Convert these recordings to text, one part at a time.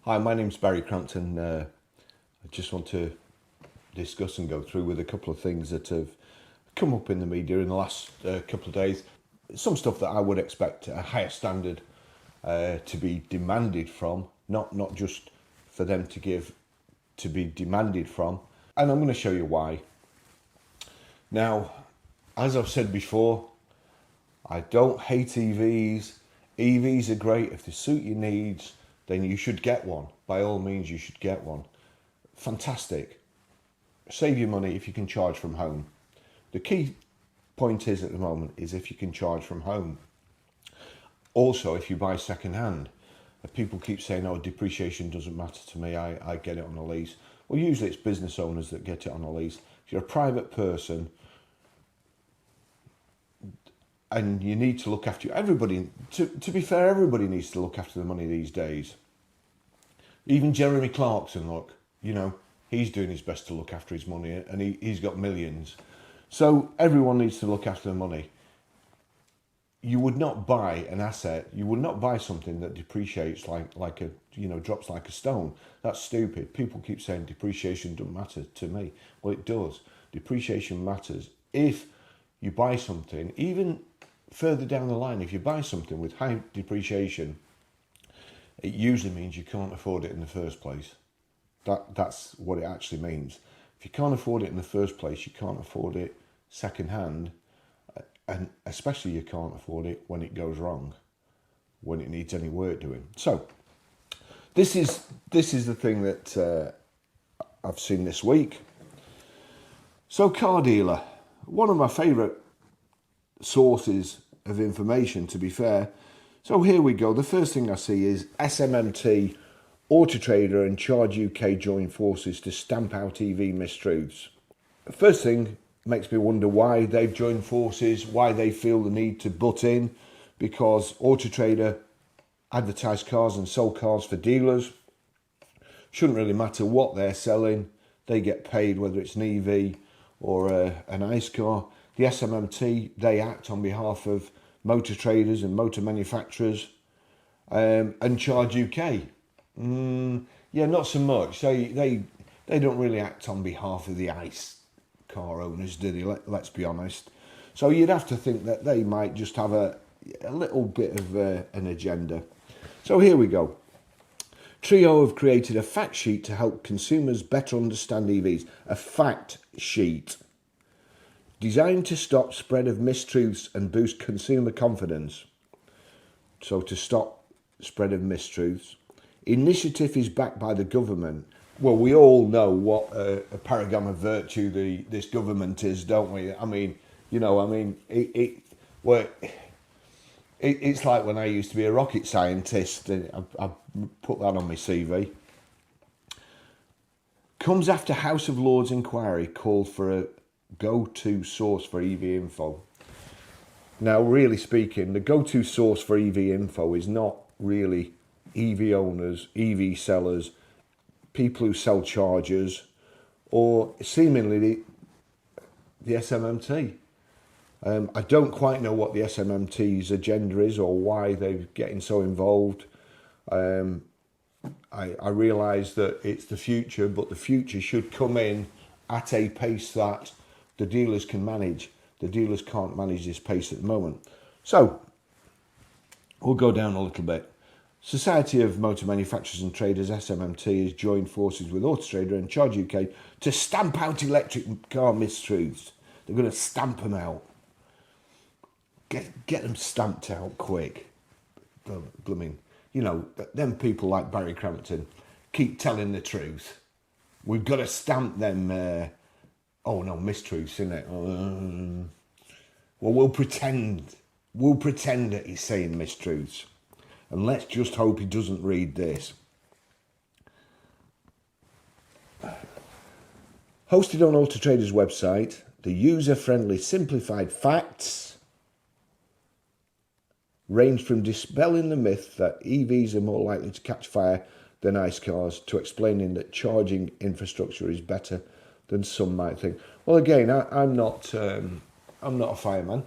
Hi, my name's Barry Crampton. I just want to discuss and go through with a couple of things that have come up in the media in the last couple of days. Some stuff that I would expect a higher standard to be demanded from, not just for them to give, to be demanded from. And I'm going to show you why. Now, as I've said before, I don't hate EVs. EVs are great. If they suit your needs, then you should get one. By all means, you should get one. Fantastic. Save your money if you can charge from home. The key point is at the moment is if you can charge from home. Also, if you buy second hand, people keep saying, oh, depreciation doesn't matter to me, I get it on a lease. Well, usually it's business owners that get it on a lease. If you're a private person and you need to look after everybody, to be fair, everybody needs to look after the money these days. Even Jeremy Clarkson, look, he's doing his best to look after his money, and he's got millions. So everyone needs to look after the money. You would not buy an asset, you would not buy something that depreciates like a, drops like a stone. That's stupid. People keep saying depreciation doesn't matter to me. Well, it does. Depreciation matters. If you buy something, even further down the line, if you buy something with high depreciation, it usually means you can't afford it in the first place. That's what it actually means. If you can't afford it in the first place, you can't afford it second hand, and especially you can't afford it when it goes wrong, when it needs any work doing. So this is the thing that I've seen this week. So car dealer, one of my favourite sources of information, to be fair. So here we go. The first thing I see is SMMT, Auto Trader and Charge UK join forces to stamp out EV mistruths. The first thing makes me wonder why they've joined forces, why they feel the need to butt in, because Auto Trader advertise cars and sell cars for dealers. Shouldn't really matter what they're selling. They get paid whether it's an EV or an ICE car. The SMMT, they act on behalf of motor traders and motor manufacturers, and Charge UK. Yeah, not so much. They don't really act on behalf of the ICE car owners, do they? Let's be honest. So you'd have to think that they might just have a little bit of an agenda. So here we go. Trio have created a fact sheet to help consumers better understand EVs. A fact sheet designed to stop spread of mistruths and boost consumer confidence. So to stop spread of mistruths. Initiative is backed by the government. Well, we all know what a paragon of virtue this government is, don't we? It's like when I used to be a rocket scientist. I put that on my CV. Comes after House of Lords inquiry called for a go-to source for EV info. Now, really speaking, the go-to source for EV info is not really EV owners, EV sellers, people who sell chargers, or seemingly the SMMT. I don't quite know what the SMMT's agenda is or why they're getting so involved. I realise that it's the future, but the future should come in at a pace that the dealers can manage. The dealers can't manage this pace at the moment. So we'll go down a little bit. Society of Motor Manufacturers and Traders, SMMT, has joined forces with Auto Trader and Charge UK to stamp out electric car mistruths. They're going to stamp them out. Get them stamped out quick. Blooming. Them people like Barry Crampton keep telling the truth. We've got to stamp them, mistruths, innit? Well, we'll pretend that he's saying mistruths. And let's just hope he doesn't read this. Hosted on Auto Trader's website, the user-friendly simplified facts range from dispelling the myth that EVs are more likely to catch fire than ICE cars to explaining that charging infrastructure is better than some might think. Well, again, I'm not a fireman.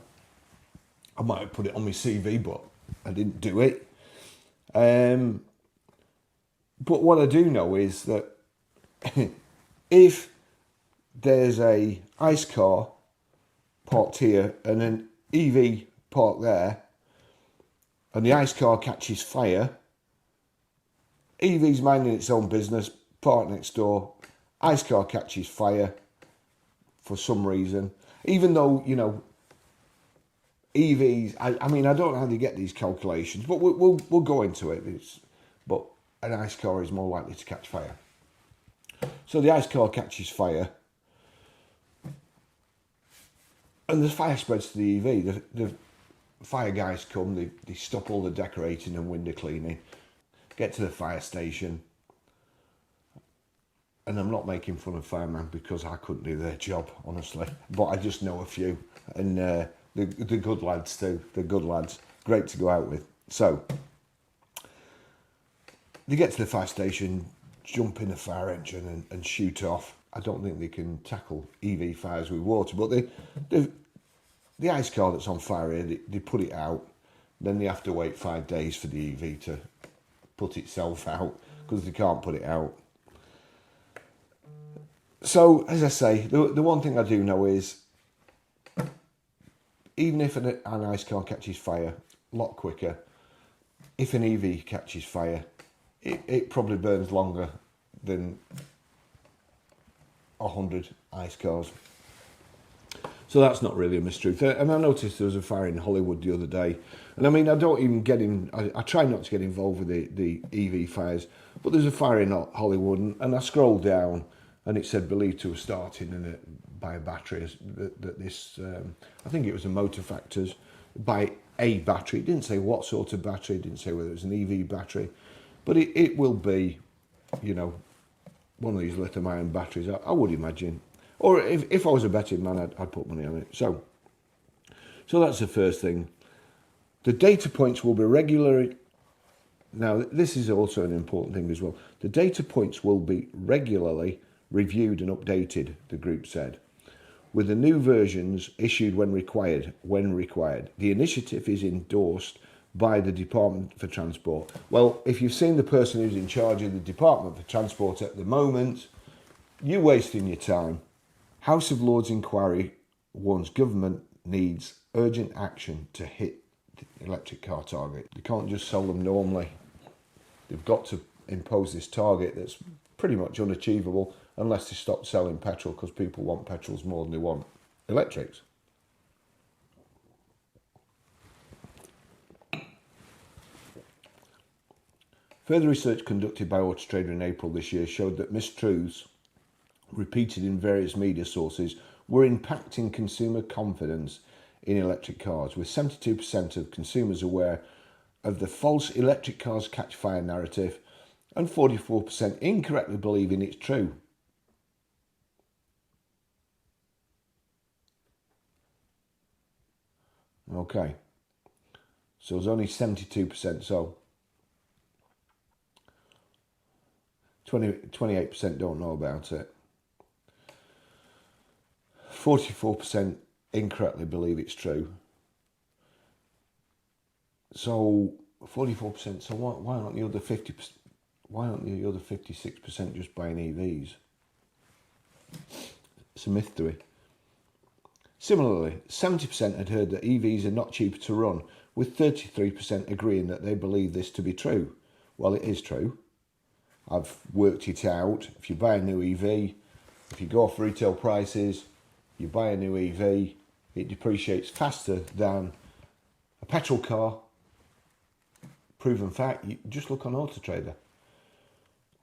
I might have put it on my CV, but I didn't do it. But what I do know is that if there's a ICE car parked here and an EV parked there, and the ICE car catches fire, EV's minding its own business, parked next door, ICE car catches fire for some reason, even though, you know, EVs, I mean, I don't know how they get these calculations, but we'll go into it. But an ICE car is more likely to catch fire. So the ICE car catches fire, and the fire spreads to the EV. The fire guys come, they stop all the decorating and window cleaning, get to the fire station, and I'm not making fun of firemen because I couldn't do their job, honestly, but I just know a few, and the good lads too, the good lads, great to go out with. So they get to the fire station, jump in the fire engine and shoot off. I don't think they can tackle EV fires with water, but the ICE car that's on fire here, they put it out, then they have to wait 5 days for the EV to put itself out because they can't put it out. So, as I say, the one thing I do know is, even if an ICE car catches fire, a lot quicker. If an EV catches fire, it probably burns longer than 100 ICE cars. So that's not really a mistruth. And I noticed there was a fire in Hollywood the other day. And I mean, I don't even get in, I try not to get involved with the EV fires, but there's a fire in Hollywood, and I scrolled down and it said believed to have started by a battery. I think it was a motor factors, by a battery. It didn't say what sort of battery, it didn't say whether it was an EV battery, but it will be, you know, one of these lithium-ion batteries, I would imagine. Or if I was a betting man, I'd put money on it. So that's the first thing. The data points will be regularly... Now, this is also an important thing as well. The data points will be regularly reviewed and updated, the group said, with the new versions issued when required. The initiative is endorsed by the Department for Transport. Well, if you've seen the person who's in charge of the Department for Transport at the moment, you're wasting your time. House of Lords inquiry warns government needs urgent action to hit the electric car target. They can't just sell them normally. They've got to impose this target that's pretty much unachievable unless they stop selling petrol, because people want petrols more than they want electrics. Further research conducted by Auto Trader in April this year showed that mistruths repeated in various media sources were impacting consumer confidence in electric cars, with 72% of consumers aware of the false electric cars catch fire narrative and 44% incorrectly believing it's true. Okay, so there's only 72%, so 28% don't know about it. 44% incorrectly believe it's true. So 44%. So why aren't the other 50%? Why aren't the other 56% just buying EVs? It's a mystery. Similarly, 70% had heard that EVs are not cheaper to run, with 33% agreeing that they believe this to be true. Well, it is true. I've worked it out. If you buy a new EV, if you go off retail prices, you buy a new EV, it depreciates faster than a petrol car. Proven fact, you just look on Auto Trader.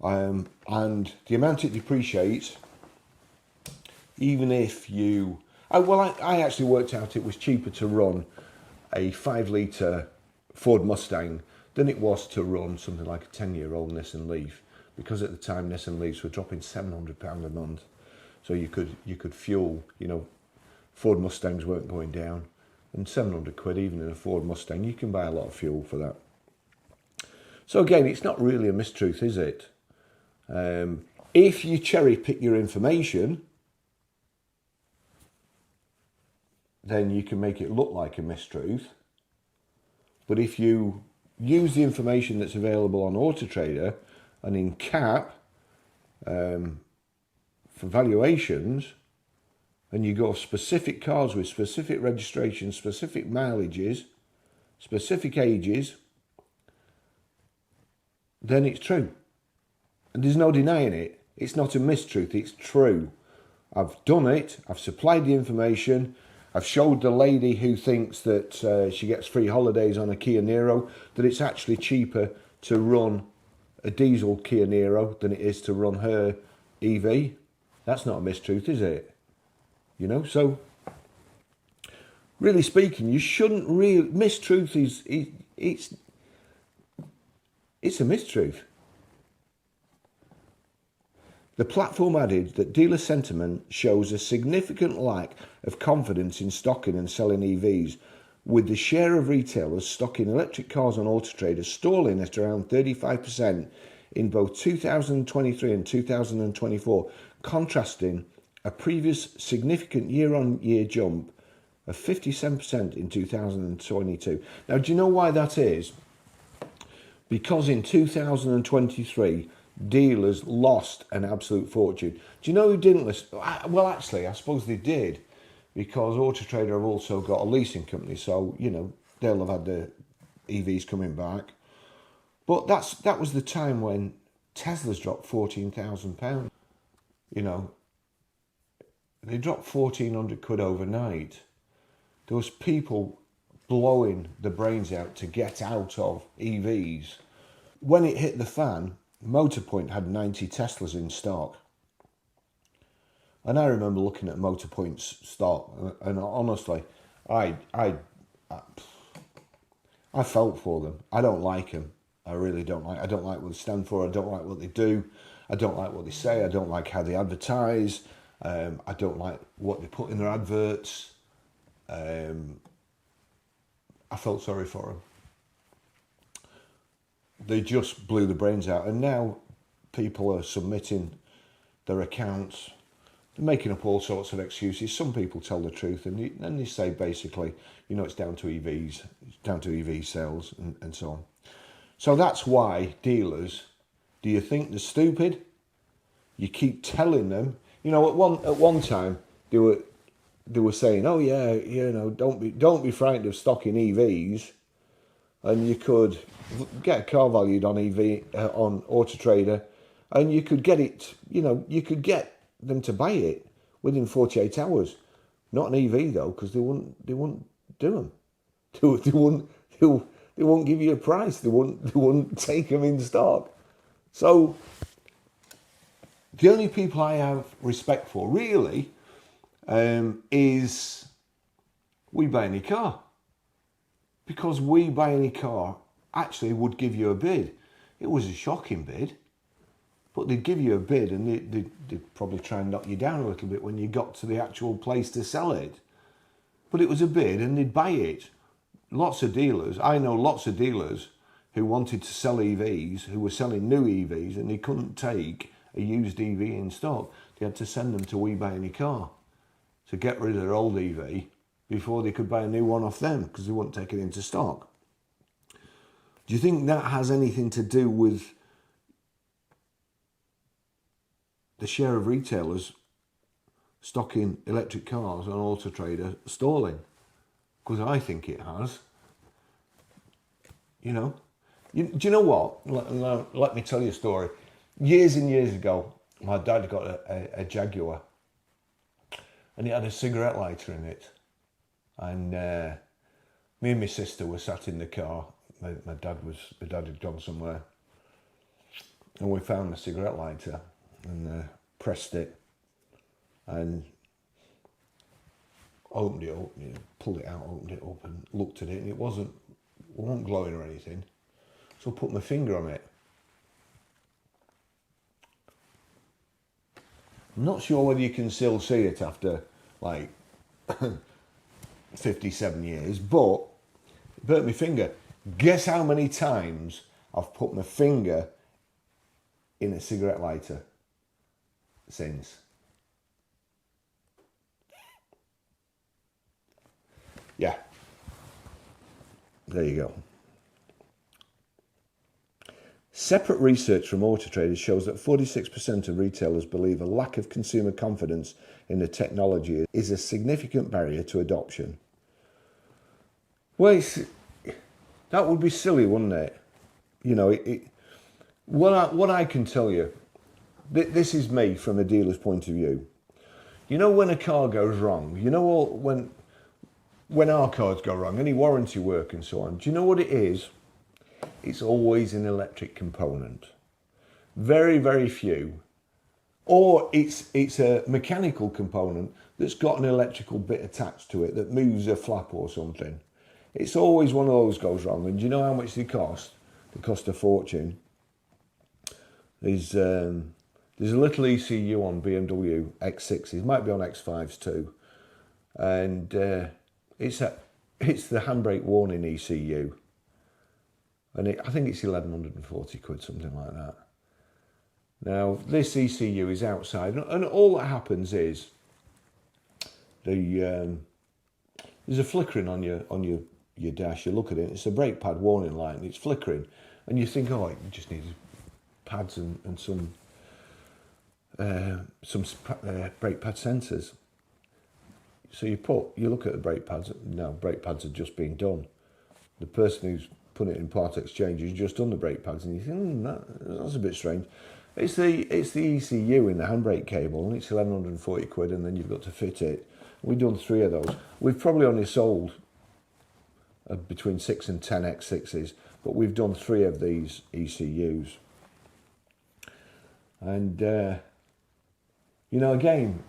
And the amount it depreciates, even if you... I actually worked out it was cheaper to run a 5-litre Ford Mustang than it was to run something like a 10-year-old Nissan Leaf, because at the time Nissan Leafs were dropping £700 a month. So you could fuel, you know, Ford Mustangs weren't going down, and £700 even in a Ford Mustang, you can buy a lot of fuel for that. So again, it's not really a mistruth, is it? If you cherry pick your information, then you can make it look like a mistruth. But if you use the information that's available on Auto Trader And in cap, for valuations, and you go specific cars with specific registrations, specific mileages, specific ages, then it's true. And there's no denying it. It's not a mistruth, it's true. I've done it, I've supplied the information, I've showed the lady who thinks that she gets free holidays on a Kia Niro that it's actually cheaper to run a diesel Kia Niro than it is to run her EV. That's not a mistruth, is it? You know, so really speaking, you shouldn't really... Mistruth is... It's a mistruth. The platform added that dealer sentiment shows a significant lack of confidence in stocking and selling EVs, with the share of retailers stocking electric cars on Auto Trader stalling at around 35% in both 2023 and 2024, contrasting a previous significant year-on-year jump of 57% in 2022. Now, do you know why that is? Because in 2023, dealers lost an absolute fortune. Do you know who didn't list? Well, actually, I suppose they did, because Auto Trader have also got a leasing company, so, you know, they'll have had the EVs coming back. But that was the time when Teslas dropped £14,000. You know, they dropped 1,400 quid overnight. There was people blowing the brains out to get out of EVs. When it hit the fan, Motorpoint had 90 Teslas in stock. And I remember looking at Motorpoint's stock, and honestly, I felt for them. I don't like them. I really don't like. I don't like what they stand for. I don't like what they do. I don't like what they say. I don't like how they advertise. I don't like what they put in their adverts. I felt sorry for them. They just blew the brains out, and now people are submitting their accounts. They're making up all sorts of excuses. Some people tell the truth, and they say basically, you know, it's down to EVs, it's down to EV sales, and so on. So that's why dealers, do you think they're stupid? You keep telling them. You know, at one time they were saying, oh yeah, you know, don't be frightened of stocking EVs, and you could get a car valued on on Auto Trader, and you could get it. You know, you could get them to buy it within 48 hours. Not an EV though, because they wouldn't do them. They won't give you a price. They won't take them in stock. So the only people I have respect for really is We Buy Any Car, because We Buy Any Car actually would give you a bid. It was a shocking bid, but they'd give you a bid, and they'd probably try and knock you down a little bit when you got to the actual place to sell it. But it was a bid, and they'd buy it. Lots of dealers, I know lots of dealers who wanted to sell EVs, who were selling new EVs, and they couldn't take a used EV in stock. They had to send them to We Buy Any Car to get rid of their old EV before they could buy a new one off them, because they wouldn't take it into stock. Do you think that has anything to do with the share of retailers stocking electric cars on Auto Trader stalling? Because I think it has. You know? Do you know what? Let me tell you a story. Years and years ago, my dad got a Jaguar, and it had a cigarette lighter in it. And me and my sister were sat in the car. My dad had gone somewhere, and we found the cigarette lighter and pressed it and opened it up, you know, pulled it out, opened it up, and looked at it, and it wasn't glowing or anything. So I put my finger on it. I'm not sure whether you can still see it after like 57 years, but it burnt my finger. Guess how many times I've put my finger in a cigarette lighter since? Yeah. There you go. Separate research from Auto Trader shows that 46% of retailers believe a lack of consumer confidence in the technology is a significant barrier to adoption. Well, that would be silly, wouldn't it? You know, what I can tell you, this is me from a dealer's point of view. You know, when a car goes wrong, you know, when our cars go wrong, any warranty work and so on, do you know what it is? It's always an electric component. Very, very few. Or it's a mechanical component that's got an electrical bit attached to it that moves a flap or something. It's always one of those goes wrong. And do you know how much they cost? They cost a fortune. There's a little ECU on BMW X6s, might be on X5s too. And it's the handbrake warning ECU. And I think it's 1,140 quid, something like that. Now, this ECU is outside, and all that happens is there's a flickering on your dash. You look at it, it's a brake pad warning light, and it's flickering, and you think, oh, it just needs pads and some brake pad sensors. So you look at the brake pads. No, brake pads are just being done. The person who's put it in part exchange has just done the brake pads, and you think, that's a bit strange. It's the ECU in the handbrake cable, and it's 1,140 quid, and then you've got to fit it. We've done 3 of those. We've probably only sold between 6 and 10 X6s, but we've done 3 of these ECUs. And you know, again,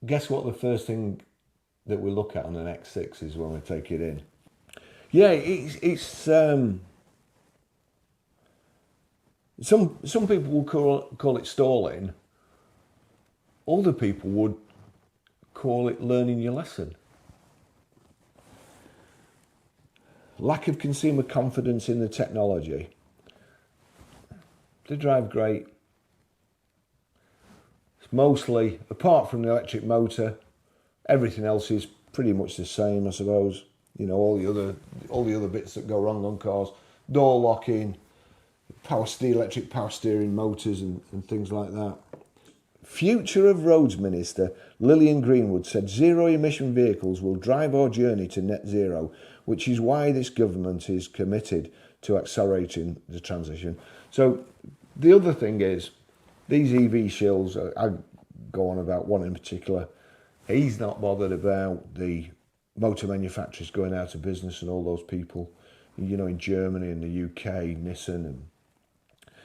guess what the first thing that we look at on an X6 is when we take it in? Yeah, it's some people will call it stalling. Other people would call it learning your lesson. Lack of consumer confidence in the technology. They drive great. It's mostly, apart from the electric motor, everything else is pretty much the same, I suppose. You know, all the other bits that go wrong on cars, door locking, electric power steering motors and things like that. Future of Roads Minister Lillian Greenwood said zero-emission vehicles will drive our journey to net zero, which is why this government is committed to accelerating the transition. So the other thing is, these EV shills, I go on about one in particular, he's not bothered about the motor manufacturers going out of business and all those people, you know, in Germany and the UK, Nissan, and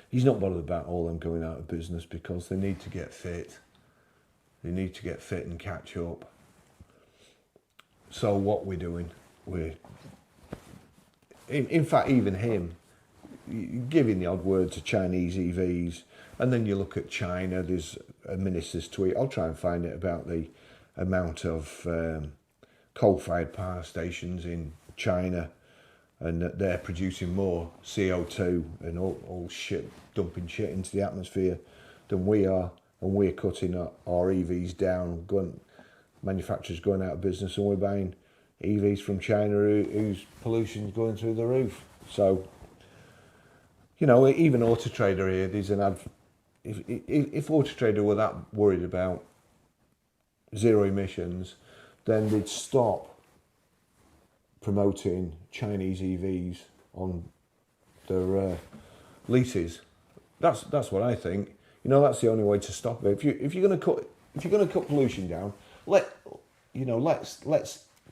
he's not bothered about all them going out of business because they need to get fit. They need to get fit and catch up. So what we're doing, in fact, even him, giving the odd word to Chinese EVs, and then you look at China, there's a minister's tweet, I'll try and find it, about the amount of coal-fired power stations in China, and that they're producing more CO2 and all shit, dumping shit into the atmosphere than we are, and we're cutting our EVs down, manufacturers going out of business, and we're buying EVs from China whose pollution's going through the roof. So, you know, even Auto Trader here, there's an ad. If Auto Trader were that worried about zero emissions, then they'd stop promoting Chinese EVs on their leases. That's what I think. You know, that's the only way to stop it. If you're going to cut pollution down, let's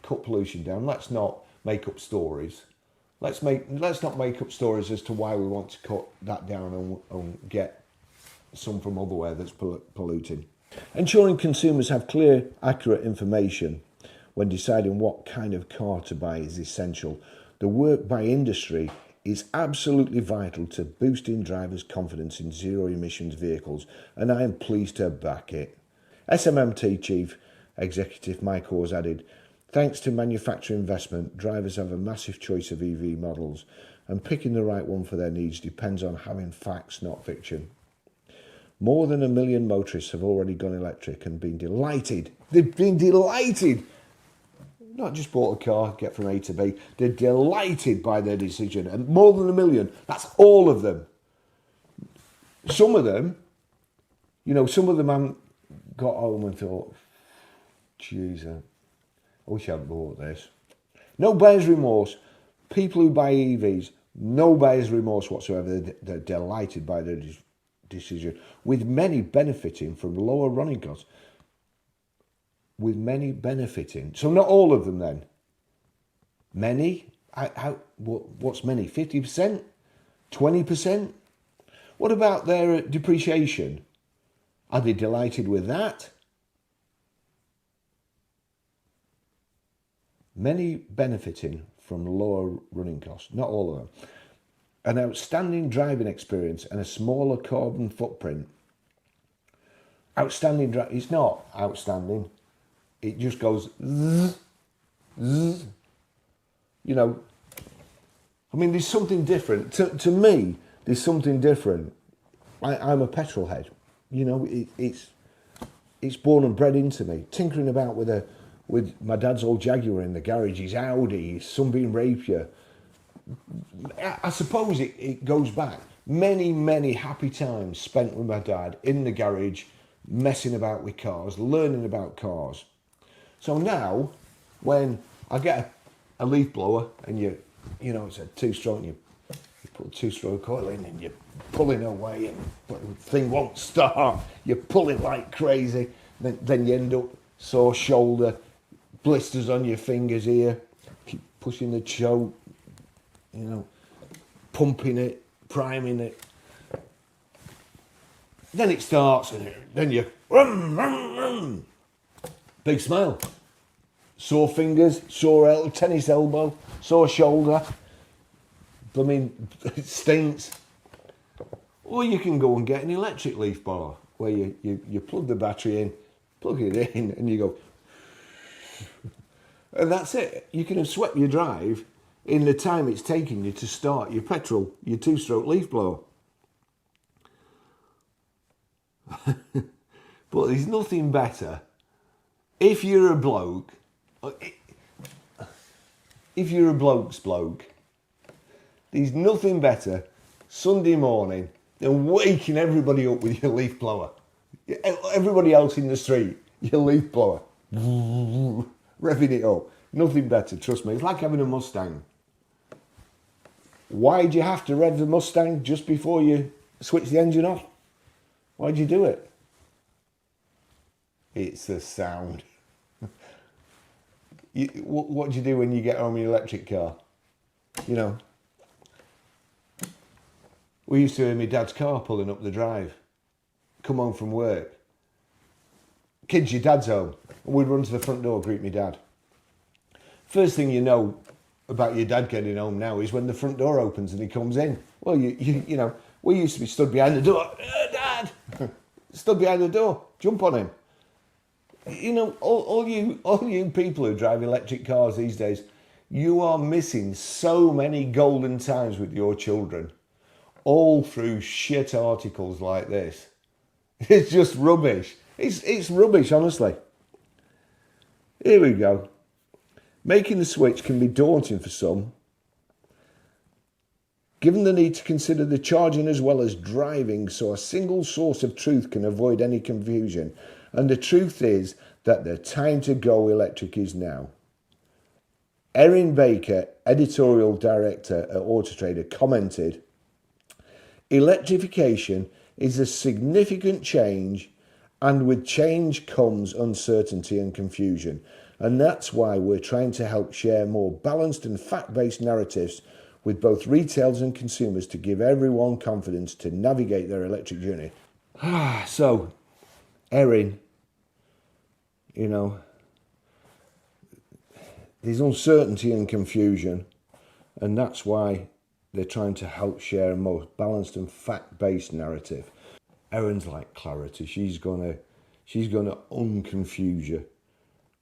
cut pollution down. Let's not make up stories. Let's not make up stories as to why we want to cut that down and get some from elsewhere that's polluting. Ensuring consumers have clear, accurate information when deciding what kind of car to buy is essential. The work by industry is absolutely vital to boosting drivers' confidence in zero-emissions vehicles, and I am pleased to back it. SMMT Chief Executive Mike Hawes added, thanks to manufacturer investment, drivers have a massive choice of EV models, and picking the right one for their needs depends on having facts, not fiction. More than 1 million motorists have already gone electric and been delighted. They've been delighted. not just bought a car, get from A to B. They're delighted by their decision. And more than 1 million, that's all of them. Some of them, some of them haven't got home and thought, Jesus, I wish I'd bought this. No buyer's remorse. People who buy EVs, no buyer's remorse whatsoever. They're delighted by their decision, with many benefiting from lower running costs. With many benefiting. So not all of them then. Many? What's many? 50%? 20%? What about their depreciation? Are they delighted with that? Many benefiting from lower running costs. Not all of them. An outstanding driving experience and a smaller carbon footprint. Outstanding it's not outstanding. It just goes zzz, zzz. There's something different. To me, there's something different. I'm a petrol head. It's born and bred into me. Tinkering about with my dad's old Jaguar in the garage, his Audi, his Sunbeam Rapier. I suppose it goes back many, many happy times spent with my dad in the garage, messing about with cars, learning about cars. So now, when I get a leaf blower and it's a 2-stroke, and you put a 2-stroke oil in and you're pulling away and the thing won't start, you're pulling like crazy, then you end up sore shoulder, blisters on your fingers here, keep pushing the choke, pumping it, priming it. Then it starts and then you big smile. Sore fingers, sore tennis elbow, sore shoulder. It stinks. Or you can go and get an electric leaf blower where you plug the battery in, plug it in, and you go. And that's it. You can have swept your drive in the time it's taking you to start your 2-stroke leaf blower. But there's nothing better. If you're a bloke, if you're a bloke's bloke, there's nothing better Sunday morning than waking everybody up with your leaf blower. Everybody else in the street, your leaf blower. Revving it up. Nothing better, trust me. It's like having a Mustang. Why do you have to rev the Mustang just before you switch the engine off? Why'd you do it? It's the sound. What do you do when you get home in your electric car? We used to hear my dad's car pulling up the drive. Come home from work. Kids, your dad's home. And we'd run to the front door, greet my dad. First thing you know about your dad getting home now is when the front door opens and he comes in. Well, we used to be stood behind the door. Dad! Stood behind the door. Jump on him. All you people who drive electric cars these days, you are missing so many golden times with your children. All through shit articles like this. It's just rubbish. It's rubbish, honestly. Here we go. Making the switch can be daunting for some. Given the need to consider the charging as well as driving, so a single source of truth can avoid any confusion. And the truth is that the time to go electric is now. Erin Baker, editorial director at Autotrader, commented, "Electrification is a significant change, and with change comes uncertainty and confusion. And that's why we're trying to help share more balanced and fact-based narratives with both retailers and consumers to give everyone confidence to navigate their electric journey." So, Erin, there's uncertainty and confusion, and that's why they're trying to help share a more balanced and fact-based narrative. Erin's like clarity. She's gonna unconfuse you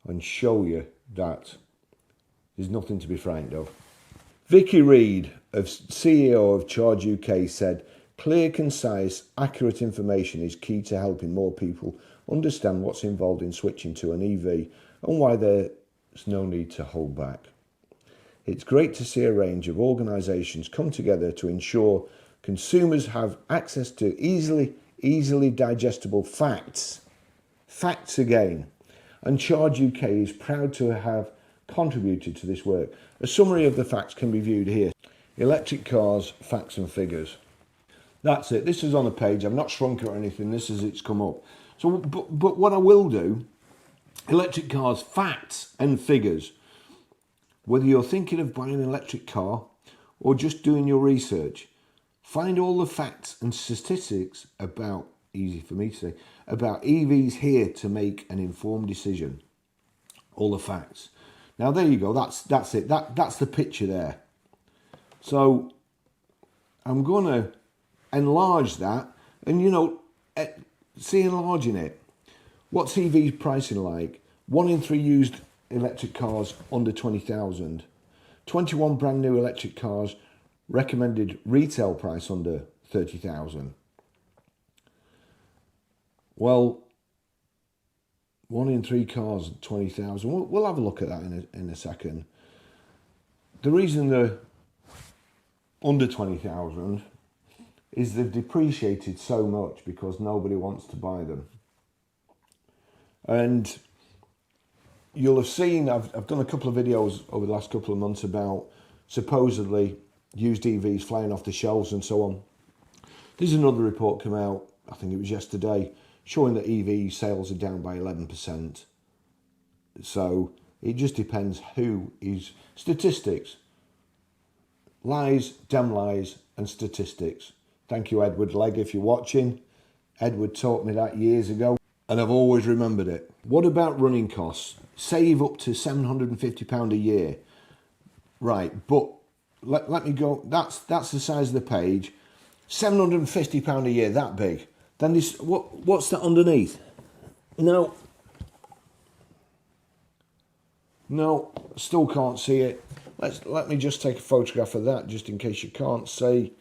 and show you that there's nothing to be frightened of. Vicky Reid, CEO of Charge UK, said, "Clear, concise, accurate information is key to helping more people understand what's involved in switching to an EV and why they're there's no need to hold back. It's great to see a range of organisations come together to ensure consumers have access to easily digestible facts. Facts again. And Charge UK is proud to have contributed to this work. A summary of the facts can be viewed here. Electric cars, facts and figures. That's it. This is on a page. I've not shrunk it or anything. This is it's come up. So, but what I will do, electric cars, facts and figures. Whether you're thinking of buying an electric car or just doing your research, find all the facts and statistics about, easy for me to say, about EVs here to make an informed decision. All the facts. Now there you go. That's it. That's the picture there. So I'm going to enlarge that, and see enlarging it. What's EV pricing like? 1 in 3 used electric cars under 20,000. 21 brand new electric cars recommended retail price under 30,000. Well, 1 in 3 cars, 20,000. We'll have a look at that in a second. The reason they're under 20,000 is they've depreciated so much because nobody wants to buy them. And you'll have seen, I've done a couple of videos over the last couple of months about supposedly used EVs flying off the shelves and so on. There's another report come out, I think it was yesterday, showing that EV sales are down by 11%. So it just depends who is statistics. Lies, damn lies, and statistics. Thank you, Edward Legg, if you're watching. Edward taught me that years ago, and I've always remembered it. What about running costs? Save up to £750 a year. Right, but let me go. That's the size of the page. £750 a year, that big. Then this, what's that underneath? No, still can't see it. Let me just take a photograph of that, just in case you can't see.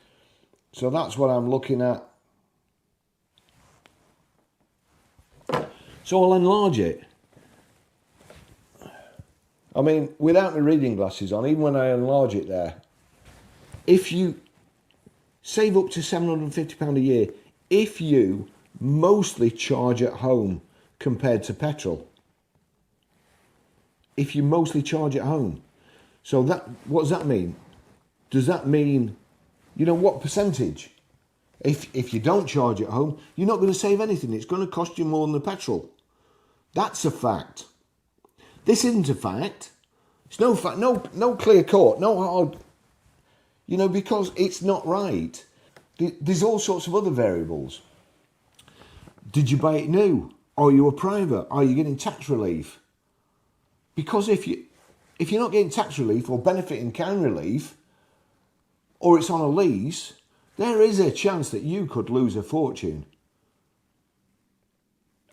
So that's what I'm looking at. So I'll enlarge it. I mean, without my reading glasses on, even when I enlarge it there, if you save up to £750 a year, if you mostly charge at home compared to petrol. If you mostly charge at home. So what does that mean? Does that mean, what percentage? If you don't charge at home, you're not going to save anything. It's going to cost you more than the petrol. That's a fact. This isn't a fact. It's no fact, no clear court, no hard, because it's not right. There's all sorts of other variables. Did you buy it new? Are you a private? Are you getting tax relief? Because if you're not getting tax relief or benefit in kind relief, or it's on a lease, there is a chance that you could lose a fortune.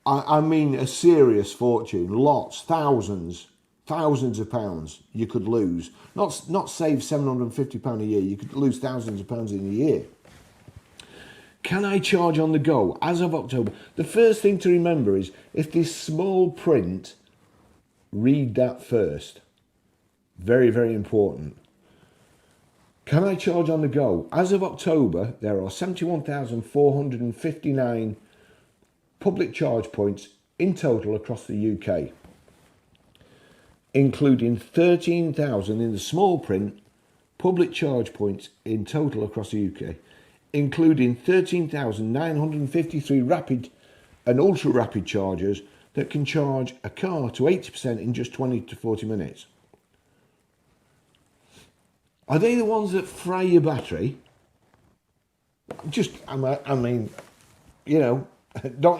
I mean a serious fortune, lots, thousands of pounds you could lose. Not save £750 a year, you could lose thousands of pounds in a year. Can I charge on the go? As of October, the first thing to remember is if this small print, read that first. Very, very important. Can I charge on the go? As of October, there are 71,459 public charge points in total across the UK, including 13,000 in the small print public charge points in total across the UK, including 13,953 rapid and ultra rapid chargers that can charge a car to 80% in just 20 to 40 minutes. Are they the ones that fry your battery? Don't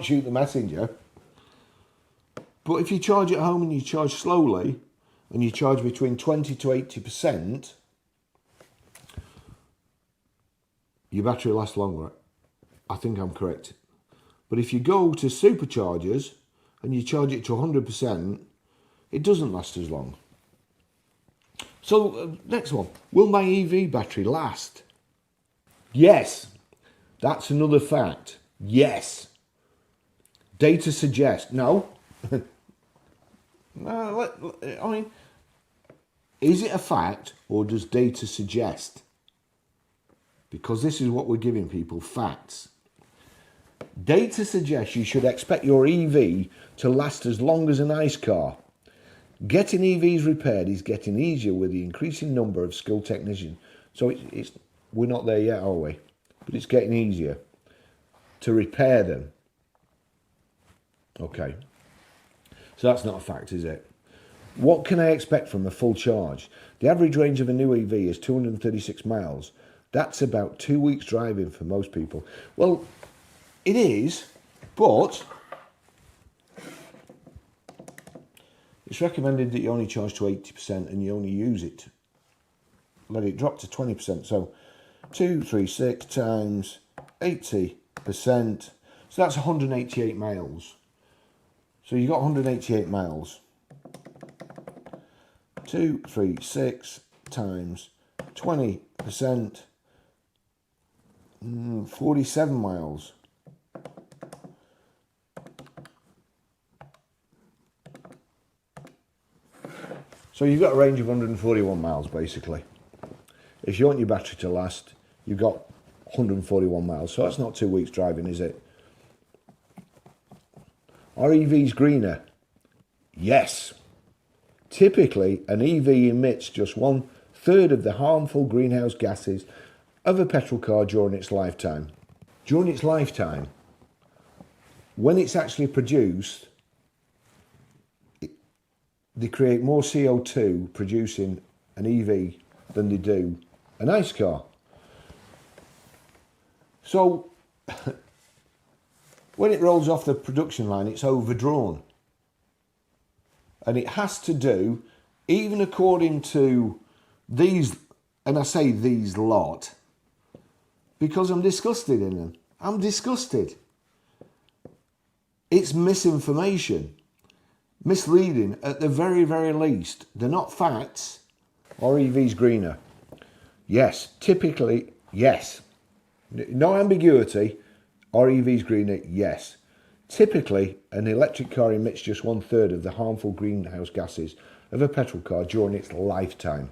shoot the messenger. But if you charge at home and you charge slowly, and you charge between 20 to 80%, your battery lasts longer. I think I'm correct. But if you go to superchargers and you charge it to 100%, it doesn't last as long. So, next one. Will my EV battery last? Yes. That's another fact. Yes. Data suggests. No. No, I mean, is it a fact or does data suggest? Because this is what we're giving people, facts. Data suggests you should expect your EV to last as long as an ICE car. Getting EVs repaired is getting easier with the increasing number of skilled technicians. So we're not there yet, are we? But it's getting easier to repair them. Okay. So that's not a fact, is it? What can I expect from a full charge? The average range of a new EV is 236 miles. That's about 2 weeks driving for most people. Well, it is, but it's recommended that you only charge to 80% and you only use it. Let it drop to 20%. So 236 times 80%. So that's 188 miles. So you got 188 miles. 236 times 20%. 47 miles. So you've got a range of 141 miles basically. If you want your battery to last, you've got 141 miles. So that's not 2 weeks driving, is it? Are EVs greener? Yes. Typically, an EV emits just 1/3 of the harmful greenhouse gases of a petrol car during its lifetime. During its lifetime, when it's actually produced, they create more CO2 producing an EV than they do an ICE car. So, when it rolls off the production line, it's overdrawn. And it has to do, even according to these, and I say these lot, because I'm disgusted in them. I'm disgusted. It's misinformation. Misleading at the very, very least. They're not facts. Are EVs greener? Yes. Typically, yes. No ambiguity. Are EVs greener? Yes. Typically, an electric car emits just 1/3 of the harmful greenhouse gases of a petrol car during its lifetime.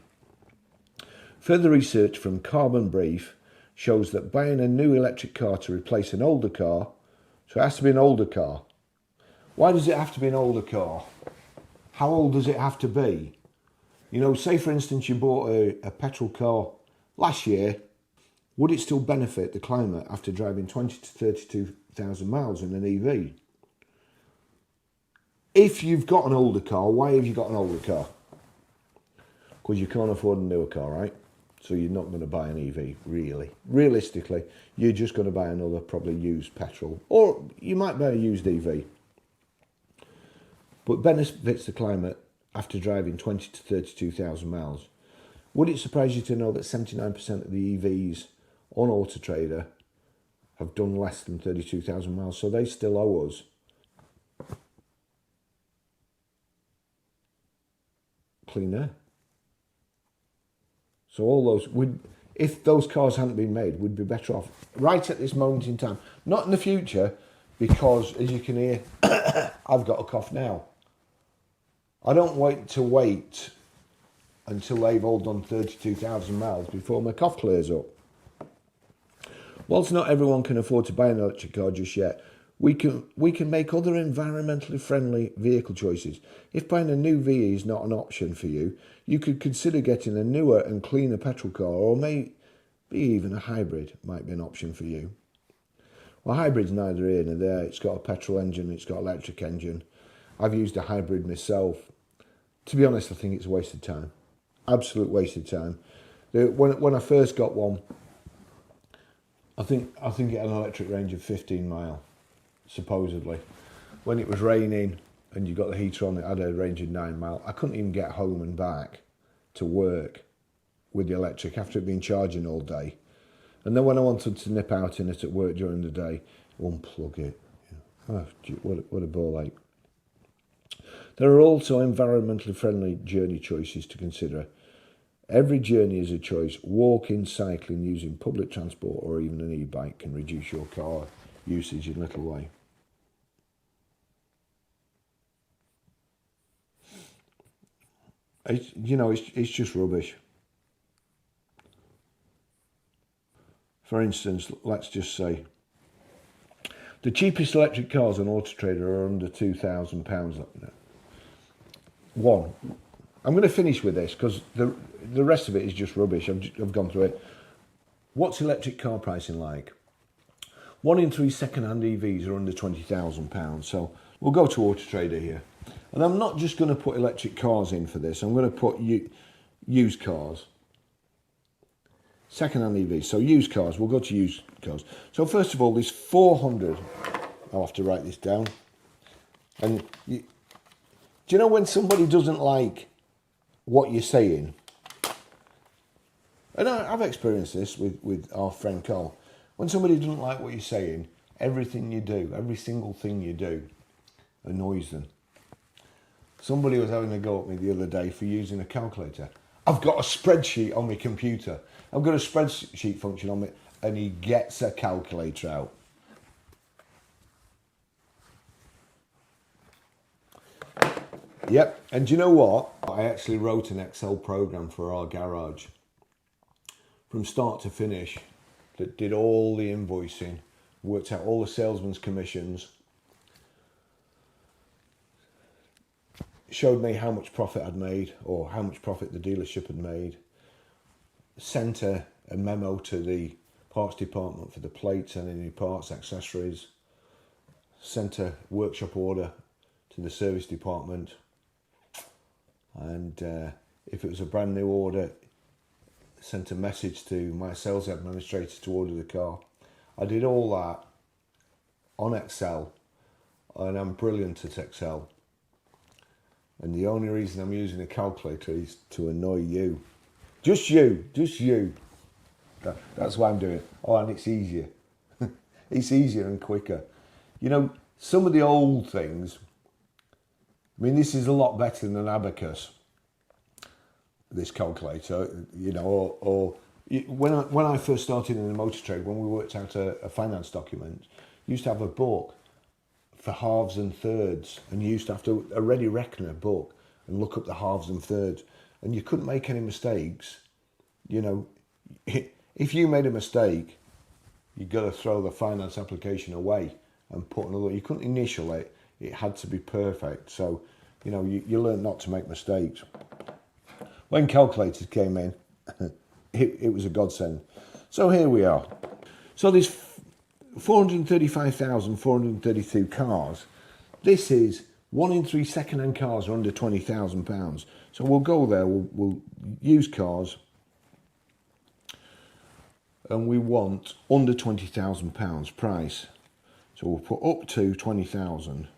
Further research from Carbon Brief shows that buying a new electric car to replace an older car, so it has to be an older car. Why does it have to be an older car? How old does it have to be? You know, say for instance you bought a petrol car last year, would it still benefit the climate after driving 20 to 32,000 miles in an EV? If you've got an older car, why have you got an older car? Because you can't afford a newer car, right? So you're not going to buy an EV, really. Realistically, you're just going to buy another probably used petrol. Or you might buy a used EV. But benefits the climate after driving 20 to 32,000 miles. Would it surprise you to know that 79% of the EVs on Auto Trader have done less than 32,000 miles? So they still owe us clean air. So all those if those cars hadn't been made, we'd be better off right at this moment in time. Not in the future, because as you can hear, I've got a cough now. I don't wait until they've all done 32,000 miles before my cough clears up. Whilst not everyone can afford to buy an electric car just yet, we can make other environmentally friendly vehicle choices. If buying a new VE is not an option for you, you could consider getting a newer and cleaner petrol car, or maybe even a hybrid might be an option for you. Well, hybrid's neither here nor there. It's got a petrol engine, it's got an electric engine. I've used a hybrid myself. To be honest, I think it's a waste of time. Absolute waste of time. When I first got one, I think it had an electric range of 15 mile, supposedly. When it was raining and you got the heater on, it had a range of 9 mile. I couldn't even get home and back to work with the electric after it being charging all day. And then when I wanted to nip out in it at work during the day, unplug it. Oh, what a ball ache. There are also environmentally friendly journey choices to consider. Every journey is a choice. Walking, cycling, using public transport or even an e-bike can reduce your car usage in a little way. it's just rubbish. For instance, let's just say the cheapest electric cars on Auto Trader are under £2,000. One, I'm going to finish with this because the rest of it is just rubbish. I've gone through it. What's electric car pricing like? 1 in 3 second-hand EVs are under £20,000. So we'll go to Auto Trader here. And I'm not just going to put electric cars in for this. I'm going to put used cars. Second-hand EVs. So used cars. We'll go to used cars. So first of all, there's 400. I'll have to write this down. And do you know when somebody doesn't like what you're saying? And I've experienced this with our friend Carl. When somebody doesn't like what you're saying, everything you do, every single thing you do, annoys them. Somebody was having a go at me the other day for using a calculator. I've got a spreadsheet on my computer. I've got a spreadsheet function on it, and he gets a calculator out. Yep, and do you know what? I actually wrote an Excel program for our garage from start to finish that did all the invoicing, worked out all the salesman's commissions, showed me how much profit I'd made or how much profit the dealership had made, sent a memo to the parts department for the plates and any parts, accessories, sent a workshop order to the service department, and if it was a brand new order, sent a message to my sales administrator to order the car. I did all that on Excel, and I'm brilliant at Excel. And the only reason I'm using a calculator is to annoy you. Just you. That's why I'm doing it. Oh, and it's easier. It's easier and quicker. You know, some of the old things, I mean, this is a lot better than an abacus, this calculator, you know, or when I first started in the motor trade, when we worked out a finance document, you used to have a book for halves and thirds, and you used to have to already reckon a book and look up the halves and thirds, and you couldn't make any mistakes. You know, if you made a mistake, you've got to throw the finance application away and put another. You couldn't initial it; it had to be perfect. So, you know, you learn not to make mistakes. When calculators came in, it was a godsend. So here we are. So there's 435,432 cars. This is 1 in 3 second-hand cars are under £20,000. So we'll go there, we'll use cars, and we want under £20,000 price. So we'll put up to 20,000.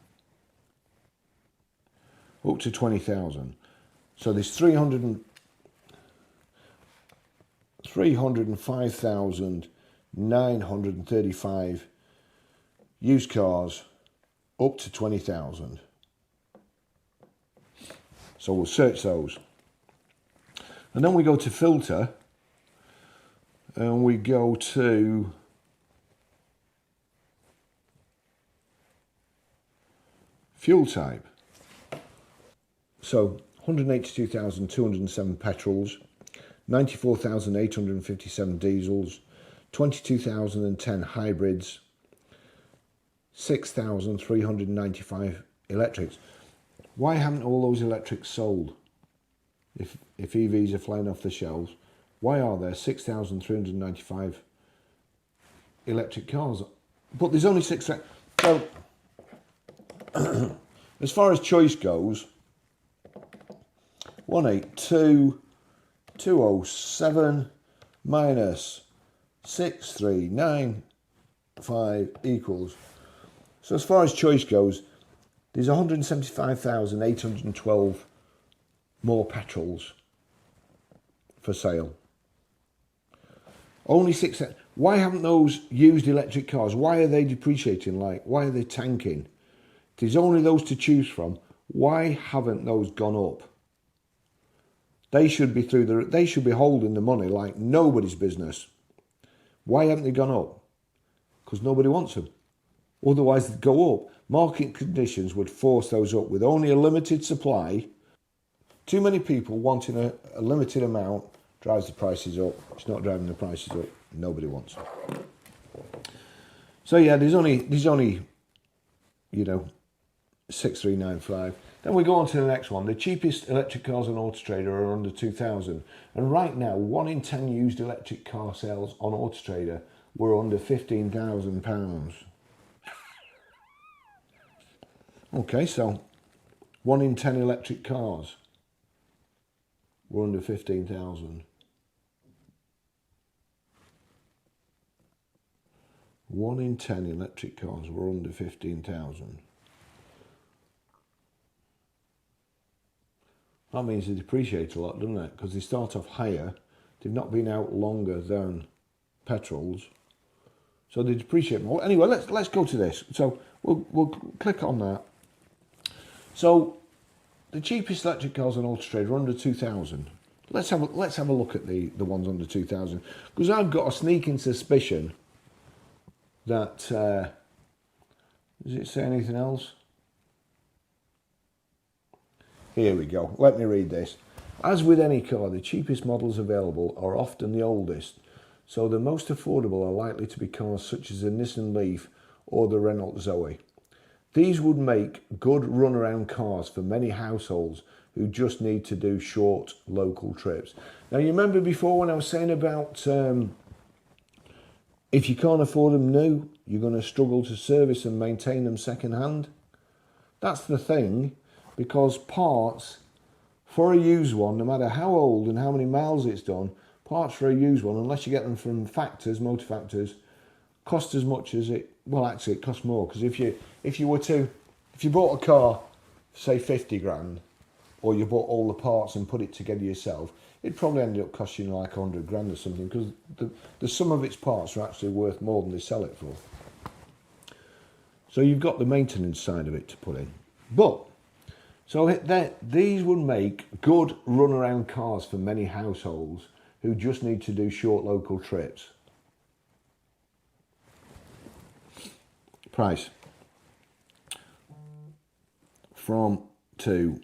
Up to 20,000. So there's 305,935 used cars up to 20,000. So we'll search those. And then we go to filter, and we go to fuel type. So 182,207 petrols, 94,857 diesels, 22,010 hybrids, 6,395 electrics. Why haven't all those electrics sold? If EVs are flying off the shelves, why are there 6,395 electric cars? But there's only 6. So, as far as choice goes, 182,207 minus 6,395 equals. So as far as choice goes, there's 175,812 more petrols for sale. Only 6. Why haven't those used electric cars? Why are they depreciating? Why are they tanking? There's only those to choose from. Why haven't those gone up? They should be they should be holding the money like nobody's business. Why haven't they gone up? Because nobody wants them. Otherwise they'd go up. Market conditions would force those up. With only a limited supply Too many people wanting a limited amount drives the prices up. It's not driving the prices up. Nobody wants it. So yeah, there's only 6395. Then we go on to the next one. The cheapest electric cars on Auto Trader are under 2,000. And right now, 1 in 10 used electric car sales on Auto Trader were under £15,000. Okay, so 1 in 10 electric cars were under 15,000. 1 in 10 electric cars were under 15,000. That means they depreciate a lot, doesn't it? Because they start off higher. They've not been out longer than petrols, so they depreciate more. Anyway, let's go to this. So we'll click on that. So the cheapest electric cars on Auto Trader are under 2,000. Let's have a look at the ones under 2,000, because I've got a sneaking suspicion that does it say anything else? Here we go. Let me read this. As with any car, the cheapest models available are often the oldest, so the most affordable are likely to be cars such as the Nissan Leaf or the Renault Zoe. These would make good runaround cars for many households who just need to do short local trips. Now, you remember before when I was saying about if you can't afford them new, you're going to struggle to service and maintain them second hand? That's the thing, because parts for a used one, no matter how old and how many miles it's done, parts for a used one, unless you get them from factors, motor factors, cost as much as it, well, actually it costs more, because if you bought a car, say 50 grand, or you bought all the parts and put it together yourself, it probably ended up costing you like 100 grand or something, because the sum of its parts are actually worth more than they sell it for. So you've got the maintenance side of it to put in. But, so these would make good runaround cars for many households who just need to do short local trips. Price. From to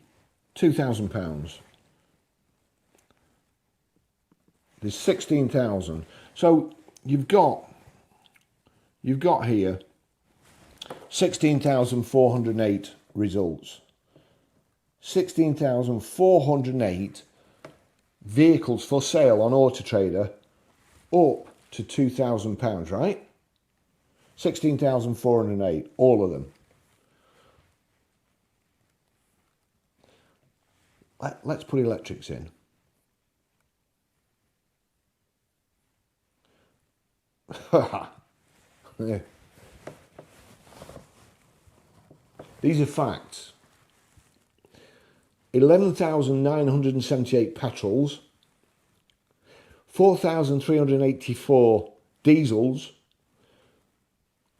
£2,000. There's 16,000. So you've got here 16,408 results. 16,408 vehicles for sale on Auto Trader up to £2,000, right? 16,408, all of them. Let's put electrics in. Yeah. These are facts. 11,978 petrols, 4,384 diesels,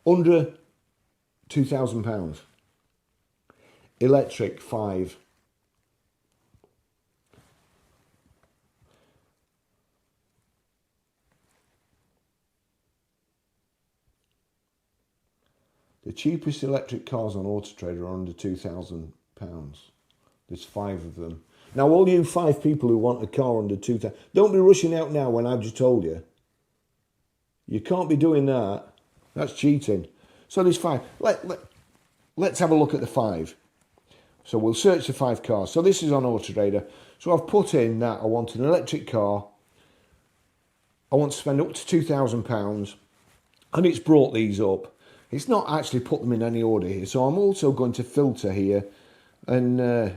under £2,000. Electric 5. The cheapest electric cars on Auto Trader are under £2,000. There's 5 of them. Now, all you 5 people who want a car under 2,000, don't be rushing out now when I've just told you. You can't be doing that. That's cheating. So there's 5. Let's have a look at the 5. So we'll search the 5 cars. So this is on Auto Trader. So I've put in that I want an electric car. I want to spend up to £2,000. And it's brought these up. It's not actually put them in any order here. So I'm also going to filter here and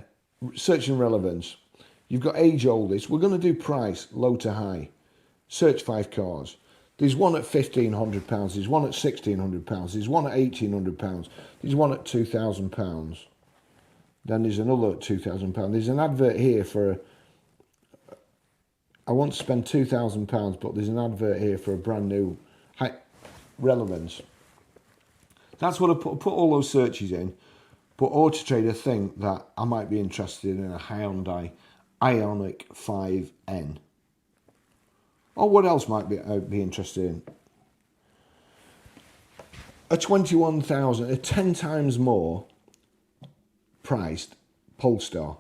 searching relevance. You've got age oldest. We're going to do price, low to high. Search 5 cars. There's one at £1,500. There's one at £1,600. There's one at £1,800. There's one at £2,000. Then there's another at £2,000. There's an advert here for I want to spend £2,000, but there's an advert here for a brand new high relevance. That's what I put all those searches in. But Auto Trader think that I might be interested in a Hyundai Ioniq 5N. Or what else might I'd be interested in? A 21,000, a 10 times more priced Polestar.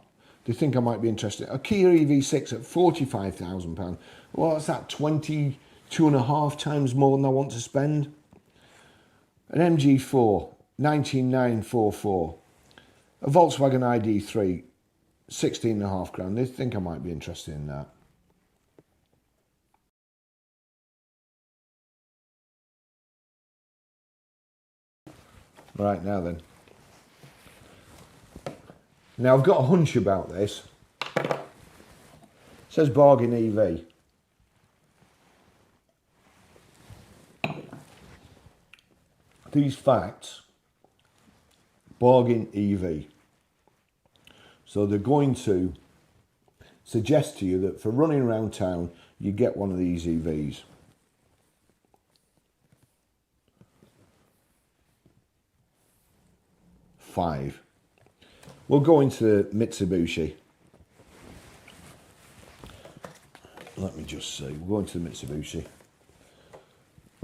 they think I might be interested. A Kia EV6 at £45,000. Well, that's that 22.5 times more than I want to spend. An MG4, 19,944. A Volkswagen ID3, 16.5 grand. They think I might be interested in that. Right, now then. Now, I've got a hunch about this. It says bargain EV. These facts, bargain EV. So they're going to suggest to you that for running around town, you get one of these EVs. Five. We'll go into the Mitsubishi. Let me just see. We'll go into the Mitsubishi.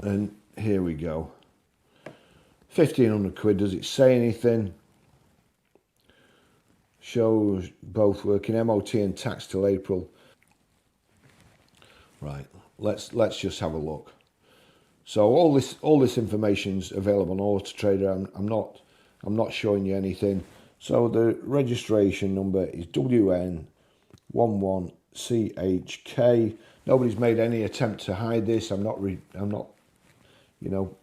And here we go. 1,500 quid. Does it say anything? Shows both working, MOT and tax till April. Right. Let's just have a look. So all this information's available on Auto Trader. I'm not showing you anything. So the registration number is WN11CHK. Nobody's made any attempt to hide this. I'm not, you know,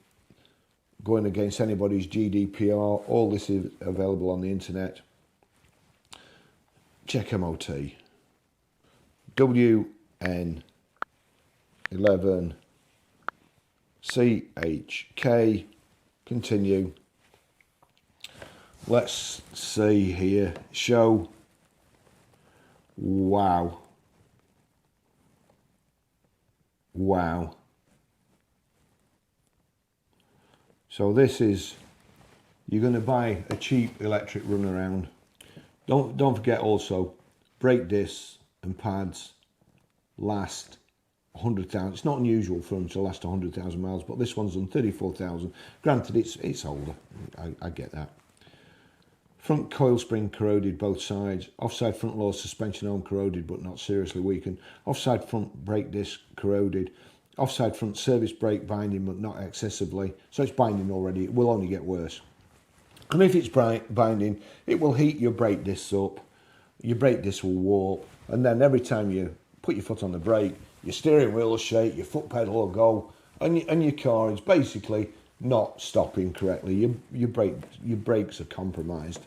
going against anybody's GDPR. All this is available on the internet. Check MOT. WN11CHK. Continue. Let's see here. Show. Wow. Wow. So this is, you're going to buy a cheap electric runaround. Don't forget also, brake discs and pads last 100,000. It's not unusual for them to last 100,000 miles, but this one's on 34,000. Granted, it's older. I get that. Front coil spring corroded both sides. Offside front lower suspension arm corroded but not seriously weakened. Offside front brake disc corroded. Offside front service brake binding but not excessively. So it's binding already. It will only get worse. And if it's binding, it will heat your brake discs up. Your brake disc will warp. And then every time you put your foot on the brake, your steering wheel will shake, your foot pedal will go, and your car is basically not stopping correctly. Your brakes are compromised.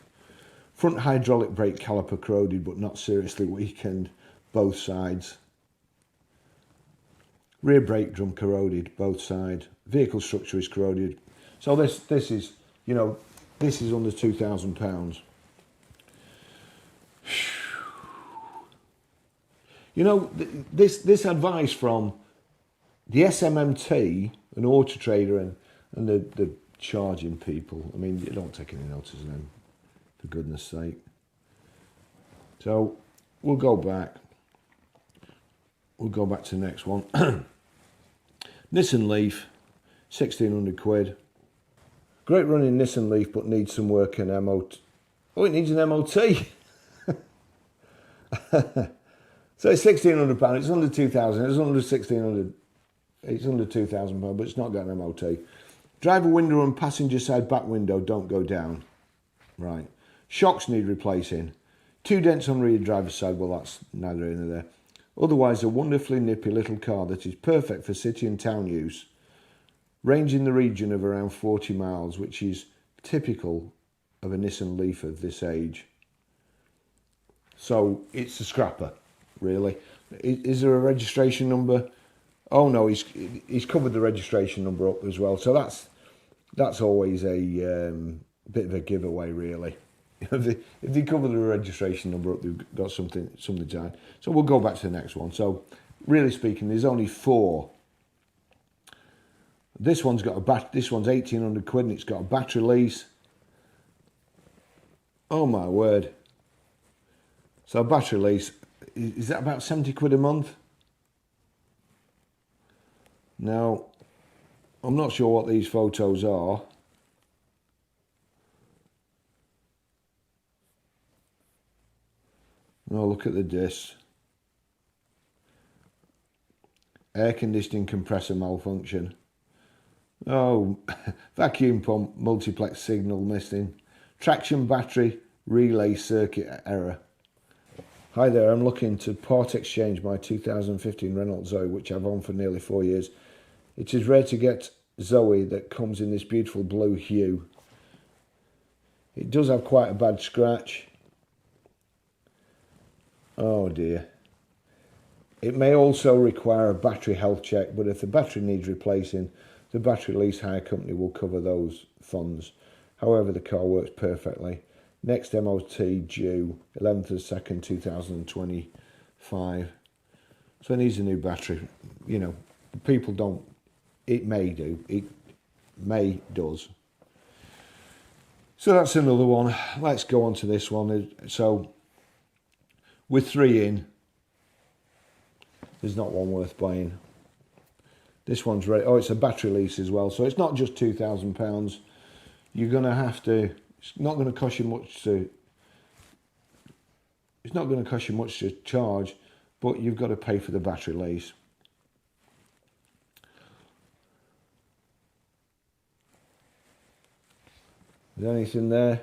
Front hydraulic brake caliper corroded but not seriously weakened, both sides. Rear brake drum corroded, both sides. Vehicle structure is corroded. So this is, you know, this is under £2,000. You know, this advice from the SMMT and Auto Trader and the charging people, I mean, you don't take any notice of them, for goodness sake. So we'll go back. We'll go back to the next one. Nissan Leaf, 1,600 quid. Great running Nissan Leaf, but needs some work and MOT. Oh, it needs an MOT. So it's £1,600. It's under 2,000. It's under 1,600. It's under £2,000, but it's not got an MOT. Driver window and passenger side back window don't go down. Right. Shocks need replacing. 2 dents on rear driver's side. Well, that's neither here nor there. Otherwise, a wonderfully nippy little car that is perfect for city and town use. Range in the region of around 40 miles, which is typical of a Nissan Leaf of this age. So it's a scrapper, really. Is there a registration number? Oh no, he's covered the registration number up as well. So that's always a bit of a giveaway, really. If they cover the registration number up, they've got something to hide. So we'll go back to the next one. So really speaking, there's only 4. This one's got a this one's 1,800 quid and it's got a battery lease. Oh my word. So a battery lease, is that about 70 quid a month? Now, I'm not sure what these photos are. Oh, look at the discs. Air conditioning compressor malfunction. Oh, vacuum pump multiplex signal missing. Traction battery relay circuit error. Hi there, I'm looking to part exchange my 2015 Renault Zoe, which I've owned for nearly 4 years. It is rare to get Zoe that comes in this beautiful blue hue. It does have quite a bad scratch. Oh dear. It may also require a battery health check, but if the battery needs replacing, the battery lease hire company will cover those funds. However, the car works perfectly. Next MOT due 11th of 2nd, 2025. So it needs a new battery. You know, people don't, it may do, it may does. So that's another one. Let's go on to this one. So with 3 in, there's not one worth buying. This one's ready. Oh, it's a battery lease as well. So it's not just £2,000. You're going to have to, it's not going to cost you much to charge, but you've got to pay for the battery lease. Is there anything there?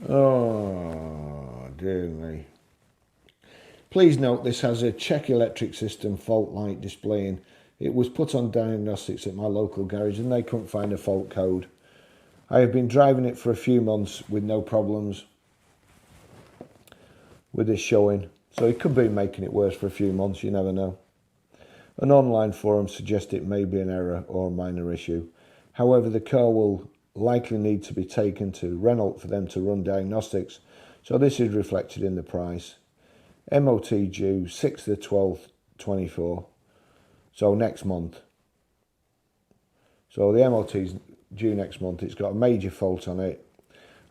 Oh, dear me. Please note this has a check electric system fault light displaying. It was put on diagnostics at my local garage and they couldn't find a fault code. I have been driving it for a few months with no problems with this showing. So it could be making it worse for a few months, you never know. An online forum suggests it may be an error or a minor issue. However, the car will likely need to be taken to Renault for them to run diagnostics. So this is reflected in the price. MOT due 6th of 12th, 24. So next month. So the MOT is due next month. It's got a major fault on it.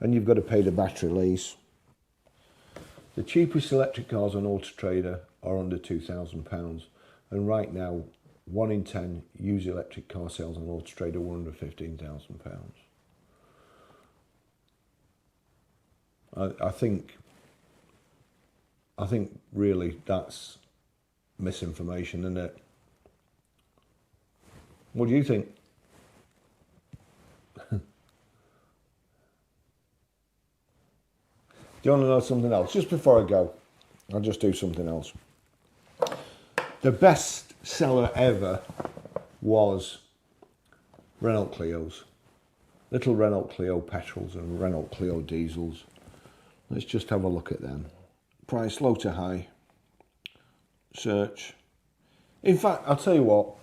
And you've got to pay the battery lease. The cheapest electric cars on Auto Trader are under £2,000. And right now, 1 in 10 used electric car sales on Auto Trader were under £15,000. I think really that's misinformation, isn't it? What do you think? Do you want to know something else? Just before I go, I'll just do something else. The best seller ever was Renault Clios. Little Renault Clio petrols and Renault Clio diesels. Let's just have a look at them. Price low to high. Search. In fact, I'll tell you what.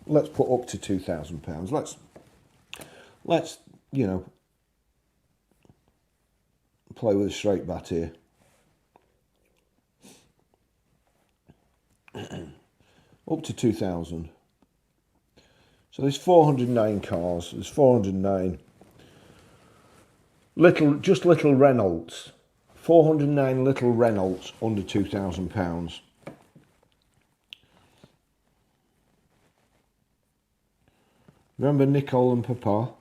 Let's put up to £2,000. Let's you know, play with a straight bat here. Up to 2,000. So there's 409 cars. There's 409 little Renaults. 409 little Renaults under £2,000. Remember Nicole and Papa?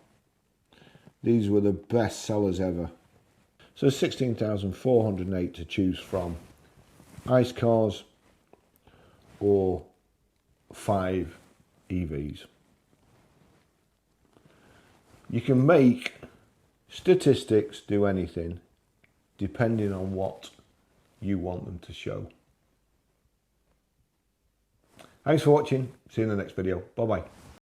These were the best sellers ever. So 16,408 to choose from. ICE cars or 5 EVs. You can make statistics do anything depending on what you want them to show. Thanks for watching. See you in the next video. Bye bye.